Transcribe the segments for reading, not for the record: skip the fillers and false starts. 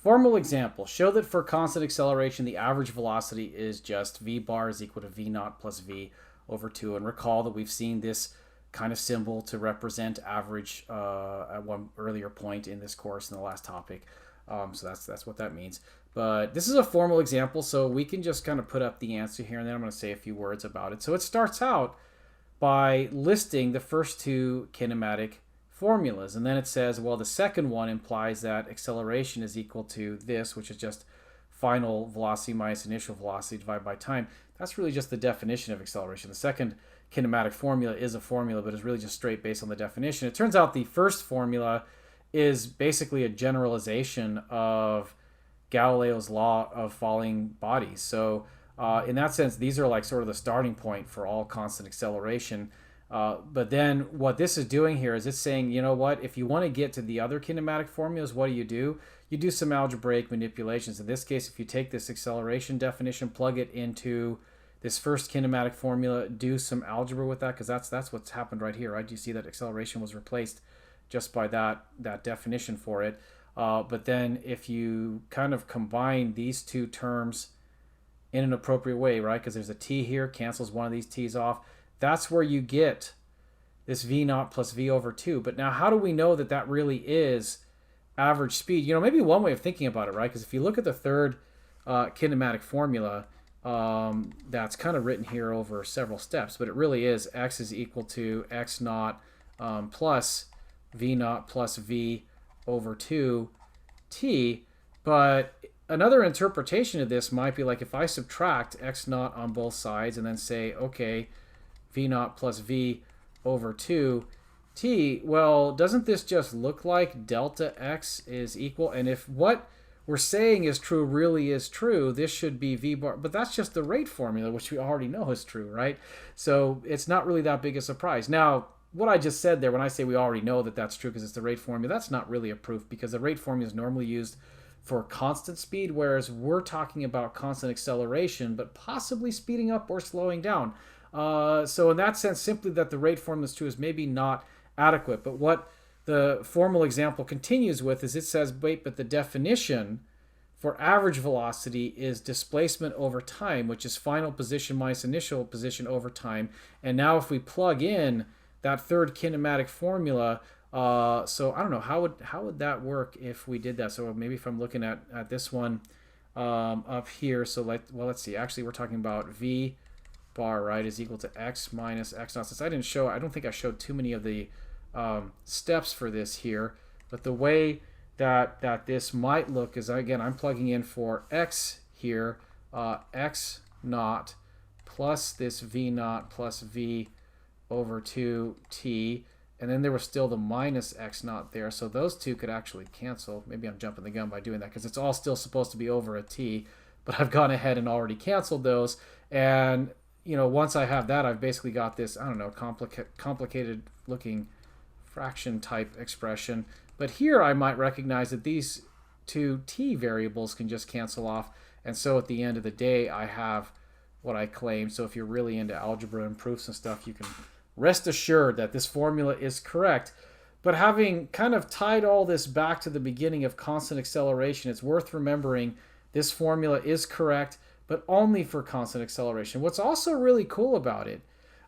Formal example. Show that for constant acceleration, the average velocity is just v bar is equal to v naught plus v over 2. And recall that we've seen this kind of symbol to represent average at one earlier point in this course in the last topic. So that's what that means. But this is a formal example, so we can just kind of put up the answer here, and then I'm going to say a few words about it. So it starts out by listing the first two kinematic formulas, and then it says, well, the second one implies that acceleration is equal to this, which is just final velocity minus initial velocity divided by time. That's really just the definition of acceleration. The second kinematic formula is a formula, but is really just straight based on the definition. It turns out the first formula is basically a generalization of Galileo's law of falling bodies. So in that sense, these are like sort of the starting point for all constant acceleration. But then what this is doing here is it's saying, you know what, if you want to get to the other kinematic formulas, what do? You do some algebraic manipulations. In this case, if you take this acceleration definition, plug it into this first kinematic formula, do some algebra with that, because that's what's happened right here, right? You see that acceleration was replaced just by that definition for it. But then if you kind of combine these two terms in an appropriate way, right? Because there's a t here, cancels one of these t's off. That's where you get this v naught plus v over 2. But now how do we know that that really is average speed? You know, maybe one way of thinking about it, right? Because if you look at the third kinematic formula, that's kind of written here over several steps, but it really is x is equal to x naught plus v naught plus v over 2t. But another interpretation of this might be like if I subtract x naught on both sides and then say, okay, v naught plus v over 2t, well, doesn't this just look like delta x is equal? And if what we're saying is true really is true, this should be v bar, but that's just the rate formula, which we already know is true, right? So it's not really that big a surprise. Now, what I just said there, when I say we already know that that's true because it's the rate formula, that's not really a proof, because the rate formula is normally used for constant speed, whereas we're talking about constant acceleration, but possibly speeding up or slowing down. So in that sense, simply that the rate formula is true is maybe not adequate. But what the formal example continues with is it says, wait, but the definition for average velocity is displacement over time, which is final position minus initial position over time. And now if we plug in that third kinematic formula, so I don't know, how would that work if we did that? So maybe if I'm looking at this one up here, so let's see, actually we're talking about v bar, right, is equal to x minus x naught. Since I don't think I showed too many of the steps for this here, but the way that this might look is, again, I'm plugging in for x here, x naught plus this v naught plus v over 2t, and then there was still the minus x naught there, so those two could actually cancel. Maybe I'm jumping the gun by doing that because it's all still supposed to be over a t, but I've gone ahead and already canceled those. And you know, once I have that, I've basically got this, I don't know, complicated looking fraction type expression. But here I might recognize that these two t variables can just cancel off, and so at the end of the day I have what I claim. So if you're really into algebra and proofs and stuff, you can rest assured that this formula is correct. But having kind of tied all this back to the beginning of constant acceleration, it's worth remembering this formula is correct, but only for constant acceleration. What's also really cool about it,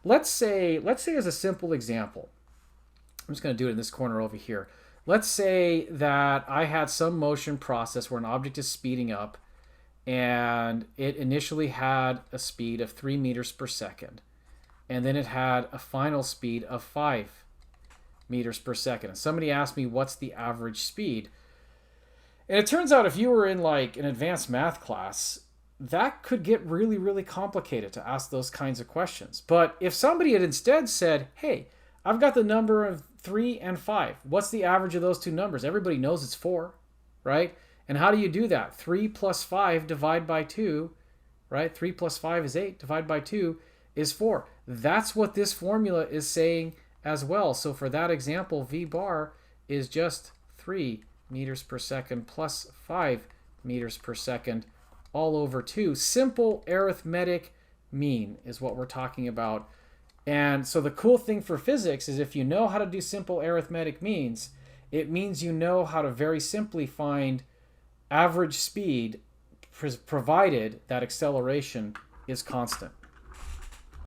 let's say as a simple example, I'm just going to do it in this corner over here. Let's say that I had some motion process where an object is speeding up, and it initially had a speed of 3 meters per second, and then it had a final speed of 5 meters per second. And somebody asked me, what's the average speed? And it turns out if you were in like an advanced math class, that could get really, really complicated to ask those kinds of questions. But if somebody had instead said, hey, I've got the number of 3 and 5. What's the average of those two numbers? Everybody knows it's 4, right? And how do you do that? 3 plus 5 divided by 2, right? 3 plus 5 is 8, divided by 2 is 4. That's what this formula is saying as well. So for that example, v bar is just 3 meters per second plus 5 meters per second all over 2. Simple arithmetic mean is what we're talking about. And so the cool thing for physics is if you know how to do simple arithmetic means, it means you know how to very simply find average speed provided that acceleration is constant.